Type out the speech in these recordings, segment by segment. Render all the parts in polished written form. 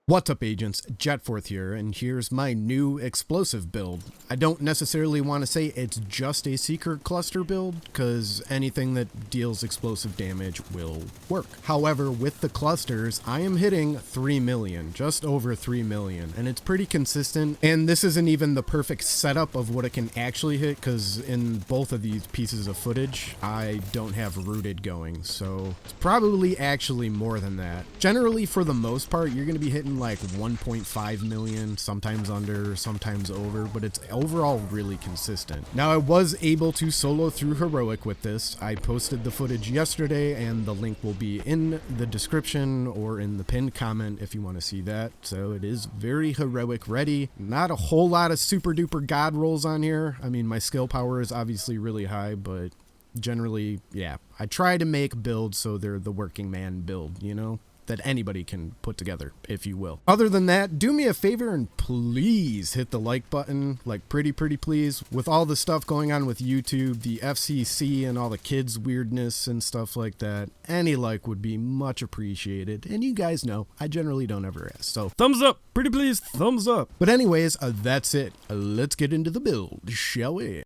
What's up, agents? Jetforth here, and here's my new explosive build. I don't necessarily want to say it's just a secret cluster build, because anything that deals explosive damage will work. However, with the clusters, I am hitting 3 million, just over 3 million, and it's pretty consistent. And this isn't even the perfect setup of what it can actually hit, because in both of these pieces of footage, I don't have rooted going, so it's probably actually more than that. Generally, for the most part, you're going to be hitting like 1.5 million, sometimes under, sometimes over, but it's overall really consistent. Now, I was able to solo through heroic with this. I posted the footage yesterday, and the link will be in the description or in the pinned comment if you want to see that. So it is very heroic ready. Not a whole lot of super duper god rolls on here. I mean, my skill power is obviously really high, but generally, yeah, I try to make builds so they're the working man build, you know, that anybody can put together, if you will. Other than that, do me a favor and please hit the like button, like pretty please. With all the stuff going on with YouTube, the FCC and all the kids weirdness and stuff like that, any like would be much appreciated. And you guys know, I generally don't ever ask. So thumbs up, pretty please, thumbs up. But anyways, that's it. Let's get into the build, shall we?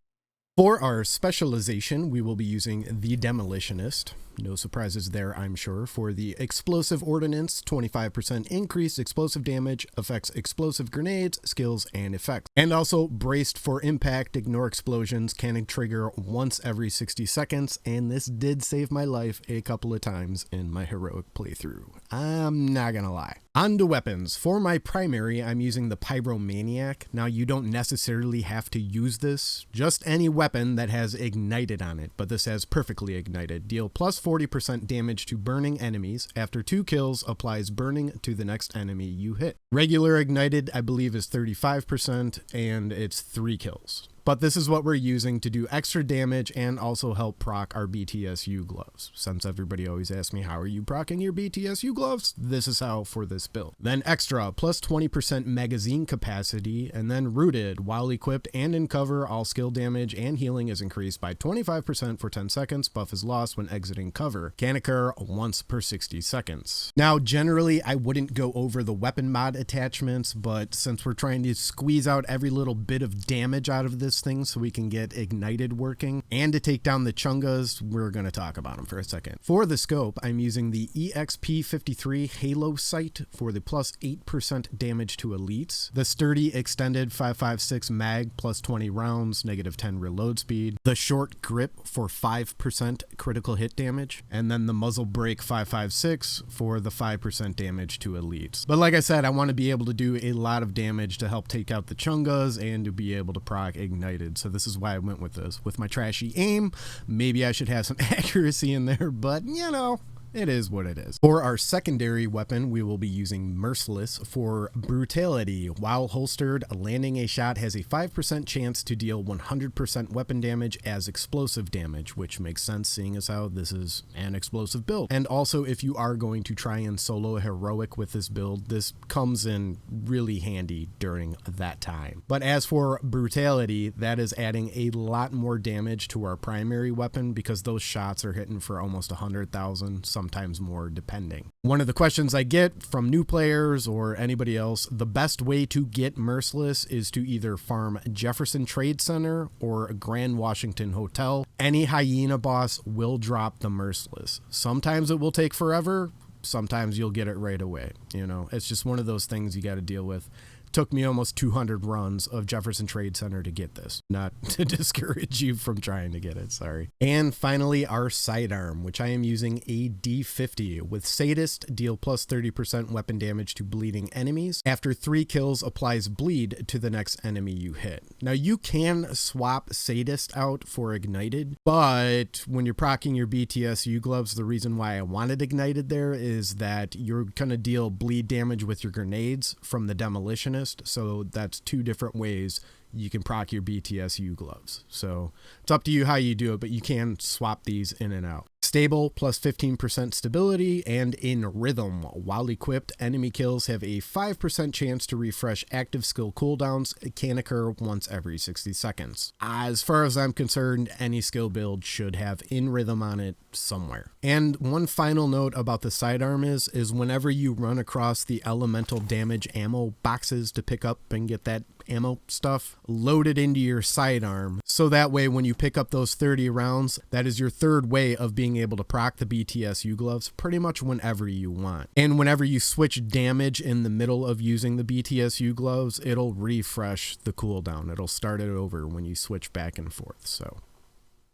For our specialization, we will be using the Demolitionist. No surprises there, I'm sure. For the Explosive Ordnance, 25% increased explosive damage, affects explosive grenades, skills, and effects. And also Braced for Impact, ignore explosions, can trigger once every 60 seconds, and this did save my life a couple of times in my heroic playthrough. I'm not gonna lie. On to weapons. For my primary, I'm using the Pyromaniac. Now, you don't necessarily have to use this, just any weapon that has ignited on it, but this has perfectly ignited. Deal plus 40% damage to burning enemies. After 2 kills, applies burning to the next enemy you hit. Regular ignited, I believe, is 35%, and it's 3 kills. But this is what we're using to do extra damage and also help proc our BTSU gloves. Since everybody always asks me, how are you procking your BTSU gloves? This is how for this build. Then extra, plus 20% magazine capacity, and then rooted. While equipped and in cover, all skill damage and healing is increased by 25% for 10 seconds. Buff is lost when exiting cover. Can occur once per 60 seconds. Now, generally, I wouldn't go over the weapon mod attachments, but since we're trying to squeeze out every little bit of damage out of this thing so we can get ignited working and to take down the chungas, we're going to talk about them for a second. For the scope, I'm using the EXP53 Halo sight for the plus 8% damage to elites, the sturdy extended 5.56 mag plus 20 rounds, negative 10 reload speed, the short grip for 5% critical hit damage, and then the muzzle brake 5.56 for the 5% damage to elites. But like I said, I want to be able to do a lot of damage to help take out the chungas and to be able to proc ignited. So this is why I went with this. With my trashy aim, maybe I should have some accuracy in there, but you know, it is what it is. For our secondary weapon, we will be using Merciless for brutality. While holstered, landing a shot has a 5% chance to deal 100% weapon damage as explosive damage, which makes sense seeing as how this is an explosive build. And also, if you are going to try and solo heroic with this build, this comes in really handy during that time. But as for brutality, that is adding a lot more damage to our primary weapon because those shots are hitting for almost 100,000, sometimes more depending. One of the questions I get from new players or anybody else, the best way to get Merciless is to either farm Jefferson Trade Center or Grand Washington Hotel. Any hyena boss will drop the Merciless. Sometimes it will take forever, sometimes you'll get it right away. You know, it's just one of those things you got to deal with. Took me almost 200 runs of Jefferson Trade Center to get this. Not to discourage you from trying to get it, sorry. And finally, our Sidearm, which I am using a D50. With Sadist, deal plus 30% weapon damage to bleeding enemies. After 3 kills, applies bleed to the next enemy you hit. Now, you can swap Sadist out for Ignited, but when you're proccing your BTSU gloves, the reason why I wanted Ignited there is that you're going to deal bleed damage with your grenades from the Demolitionist. So that's 2 different ways you can proc your BTSU gloves. So it's up to you how you do it, but you can swap these in and out. Stable plus 15% stability, and in rhythm. While equipped, enemy kills have a 5% chance to refresh active skill cooldowns. It can occur once every 60 seconds. As far as I'm concerned, any skill build should have in rhythm on it somewhere. And one final note about the sidearm is whenever you run across the elemental damage ammo boxes to pick up and get that ammo stuff, load it into your sidearm, so that way when you pick up those 30 rounds, that is your third way of being able to proc the BTSU gloves pretty much whenever you want. And whenever you switch damage in the middle of using the BTSU gloves, it'll refresh the cooldown. It'll start it over when you switch back and forth. So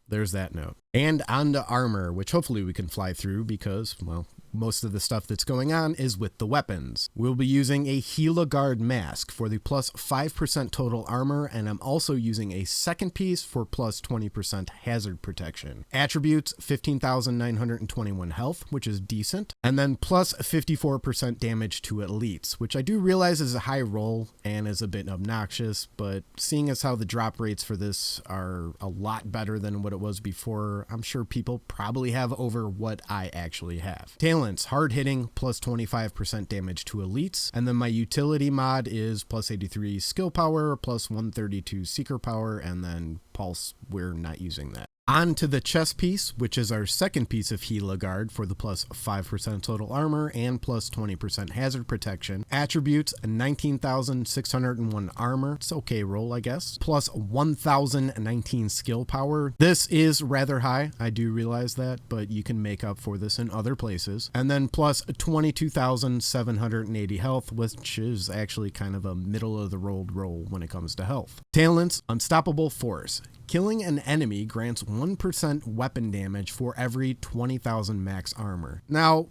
there's that note. And on to armor, which hopefully we can fly through because, well, most of the stuff that's going on is with the weapons. We'll be using a Hela Guard mask for the plus 5% total armor, and I'm also using a second piece for plus 20% hazard protection. Attributes, 15,921 health, which is decent, and then plus 54% damage to elites, which I do realize is a high roll and is a bit obnoxious, but seeing as how the drop rates for this are a lot better than what it was before, I'm sure people probably have over what I actually have. Talents, hard hitting, plus 25% damage to elites, and then my utility mod is plus 83 skill power, plus 132 seeker power, and then pulse, we're not using that. On to the chest piece, which is our second piece of Hela Guard for the plus 5% total armor and plus 20% hazard protection. Attributes, 19,601 armor. It's okay roll, I guess. Plus 1,019 skill power. This is rather high. I do realize that, but you can make up for this in other places. And then plus 22,780 health, which is actually kind of a middle of the road roll when it comes to health. Talents, Unstoppable Force. Killing an enemy grants 1% weapon damage for every 20,000 max armor. Now,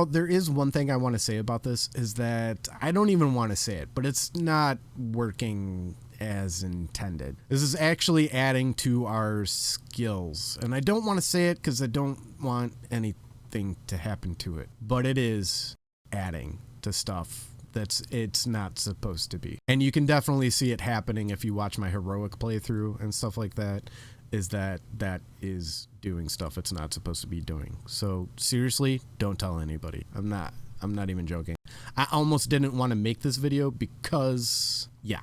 there is one thing I want to say about this is that I don't even want to say it, but it's not working as intended. This is actually adding to our skills, and I don't want to say it because I don't want anything to happen to it, but it is adding to stuff it's not supposed to be. And you can definitely see it happening if you watch my heroic playthrough and stuff like that, is that is doing stuff it's not supposed to be doing. So seriously, don't tell anybody. I'm not even joking. I almost didn't want to make this video because, yeah,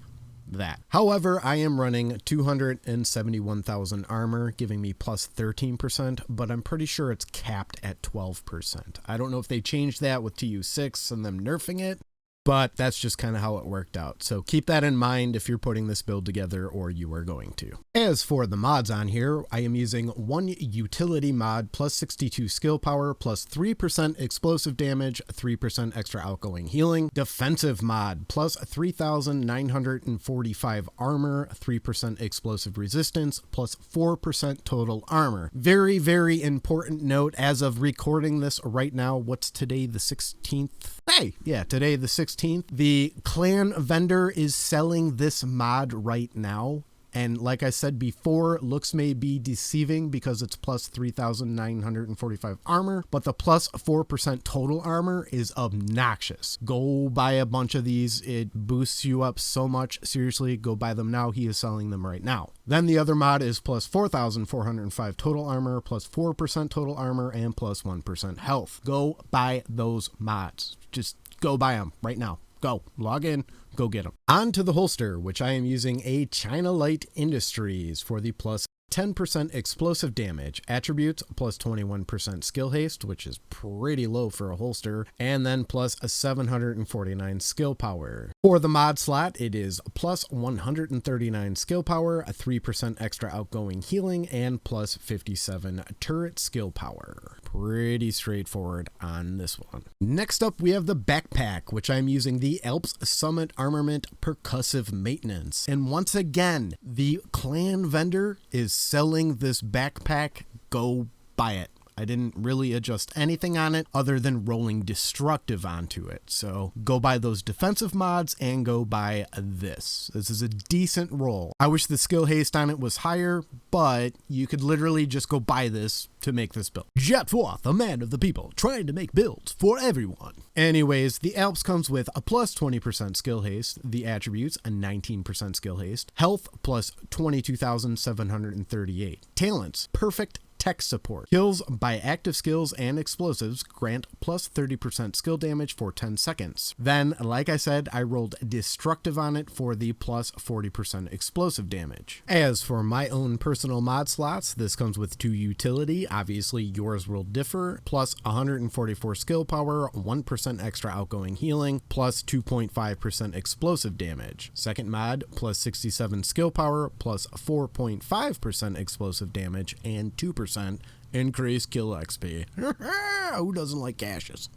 that. However, I am running 271,000 armor, giving me plus 13%, but I'm pretty sure it's capped at 12%. I don't know if they changed that with TU6 and them nerfing it, but that's just kind of how it worked out. So keep that in mind if you're putting this build together, or you are going to. As for the mods on here, I am using one utility mod plus 62 skill power plus 3% explosive damage, 3% extra outgoing healing. Defensive mod plus 3,945 armor, 3% explosive resistance, plus 4% total armor. Very, very important note as of recording this right now. What's today, the 16th? Hey, yeah, today the 16th. The clan vendor is selling this mod right now. And like I said before, looks may be deceiving because it's plus 3,945 armor, but the plus 4% total armor is obnoxious. Go buy a bunch of these. It boosts you up so much. Seriously, go buy them now. He is selling them right now. Then the other mod is plus 4,405 total armor, plus 4% total armor, and plus 1% health. Go buy those mods. Just go buy them right now. Go log in, go get them. On to the holster, which I am using a China Light Industries for the plus 10% explosive damage. Attributes, plus 21% skill haste, which is pretty low for a holster, and then plus a 749 skill power. For the mod slot, it is plus 139 skill power, a 3% extra outgoing healing, and plus 57 turret skill power. Pretty straightforward on this one. Next up, we have the backpack, which I'm using the Alps Summit Armament Percussive Maintenance. And once again, the clan vendor is selling this backpack. Go buy it. I didn't really adjust anything on it other than rolling destructive onto it. So go buy those defensive mods and go buy this. This is a decent roll. I wish the skill haste on it was higher, but you could literally just go buy this to make this build. Jet forth, a man of the people, trying to make builds for everyone. Anyways, the Alps comes with a plus 20% skill haste, the attributes a 19% skill haste, health plus 22,738, talents perfect tech support. Kills by active skills and explosives grant plus 30% skill damage for 10 seconds. Then, like I said, I rolled destructive on it for the plus 40% explosive damage. As for my own personal mod slots, this comes with 2 utility. Obviously, yours will differ. Plus 144 skill power, 1% extra outgoing healing, plus 2.5% explosive damage. Second mod, plus 67 skill power, plus 4.5% explosive damage, and 2% increased kill XP. Who doesn't like caches?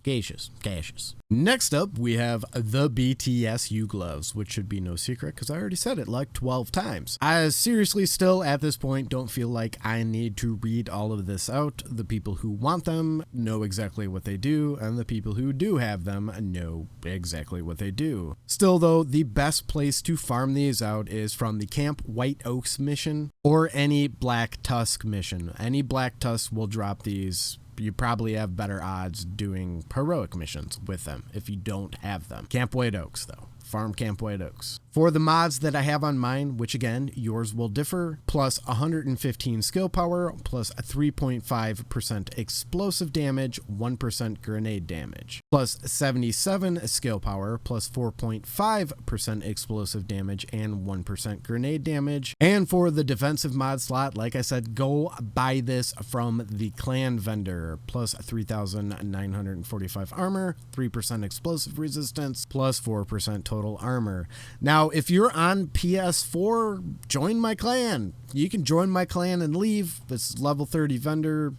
Caches. Next up, we have the BTSU gloves, which should be no secret because I already said it like 12 times. I seriously still at this point don't feel like I need to read all of this out. The people who want them know exactly what they do, and the people who do have them know exactly what they do. Still though, the best place to farm these out is from the Camp White Oaks mission or any Black Tusk mission. Any Black Tusk will drop these. You probably have better odds doing heroic missions with them if you don't have them. Camp White Oaks though. Farm Camp White Oaks. For the mods that I have on mine, which again, yours will differ, plus 115 skill power, plus 3.5% explosive damage, 1% grenade damage, plus 77 skill power, plus 4.5% explosive damage, and 1% grenade damage. And for the defensive mod slot, like I said, go buy this from the clan vendor, plus 3,945 armor, 3% explosive resistance, plus 4% total armor. Now, if you're on PS4, join my clan. You can join my clan and leave. This level 30 vendor,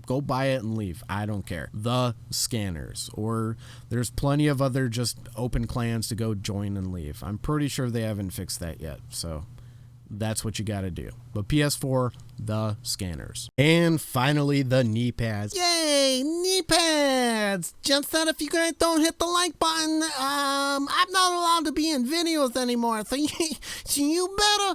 go buy it and leave. I don't care. The Scanners, or there's plenty of other just open clans to go join and leave. I'm pretty sure they haven't fixed that yet, so that's what you gotta do. But PS4, the Scanners. And finally, the Kneepads. Yay, Kneepads! Just that if you guys don't hit the like button, I'm not allowed to be in videos anymore. So you better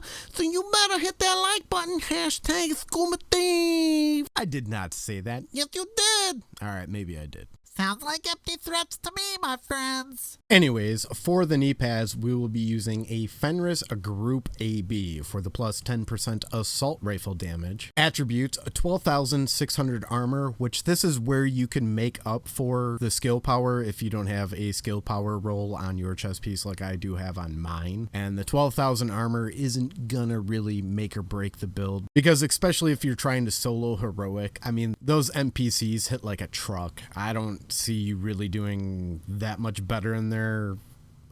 hit that like button. Hashtag Scuba Thief. I did not say that. Yes, you did. All right, maybe I did. Sounds like empty threats to me, my friends. Anyways, for the Kneepads, we will be using a Fenris Group AB for the plus 10% assault rifle damage. Attributes, 12,600 armor, which this is where you can make up for the skill power if you don't have a skill power roll on your chest piece like I do have on mine. And the 12,000 armor isn't gonna really make or break the build, because especially if you're trying to solo heroic, I mean, those NPCs hit like a truck. I don't see you really doing that much better in there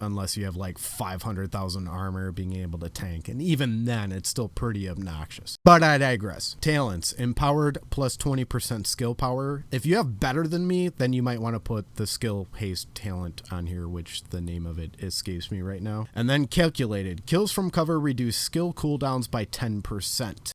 unless you have like 500,000 armor being able to tank, and even then it's still pretty obnoxious. But I digress. Talents, empowered plus 20% skill power. If you have better than me, then you might want to put the skill haste talent on here, which the name of it escapes me right now. And then calculated, kills from cover reduce skill cooldowns by 10%.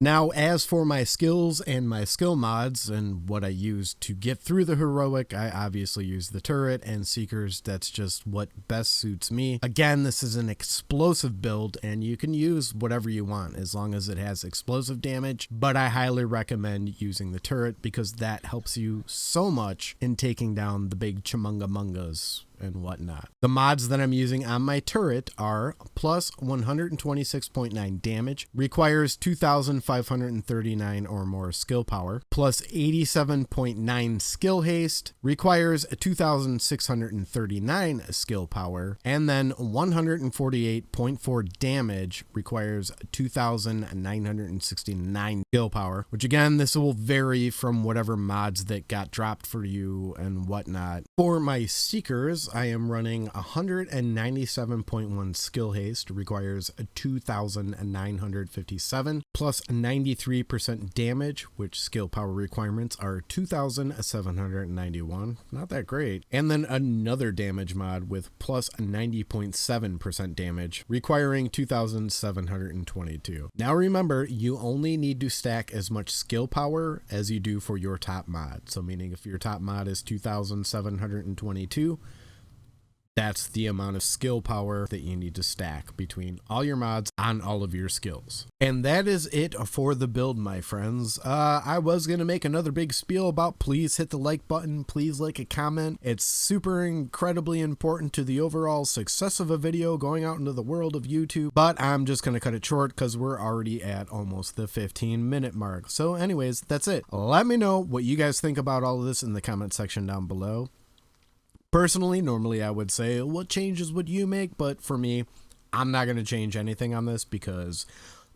Now, as for my skills and my skill mods and what I use to get through the heroic, I obviously use the turret and seekers. That's just what best suits me. Again, this is an explosive build and you can use whatever you want as long as it has explosive damage, but I highly recommend using the turret because that helps you so much in taking down the big Chumungamungas and whatnot. The mods that I'm using on my turret are plus 126.9 damage, requires 2,539 or more skill power, plus 87.9 skill haste, requires 2,639 skill power, and then 148.4 damage, requires 2,969 skill power, which again, this will vary from whatever mods that got dropped for you and whatnot. For my seekers, I am running 197.1 skill haste, requires 2,957, plus 93% damage, which skill power requirements are 2,791. Not that great. And then another damage mod with plus 90.7% damage, requiring 2,722. Now remember, you only need to stack as much skill power as you do for your top mod. So meaning if your top mod is 2,722, That's the amount of skill power that you need to stack between all your mods on all of your skills. And that is it for the build, my friends. I was going to make another big spiel about please hit the like button, please like a comment. It's super incredibly important to the overall success of a video going out into the world of YouTube, but I'm just going to cut it short because we're already at almost the 15-minute mark. So anyways, that's it. Let me know what you guys think about all of this in the comment section down below. Personally, normally I would say, what changes would you make? But for me, I'm not going to change anything on this because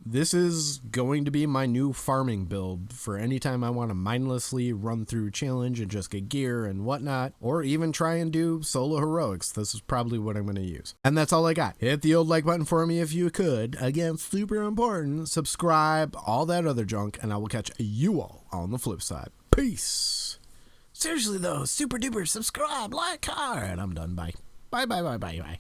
this is going to be my new farming build for any time I want to mindlessly run through challenge and just get gear and whatnot, or even try and do solo heroics. This is probably what I'm going to use. And that's all I got. Hit the old like button for me if you could. Again, super important. Subscribe, all that other junk, and I will catch you all on the flip side. Peace. Seriously though, super duper subscribe, like hard. I'm done. Bye. Bye.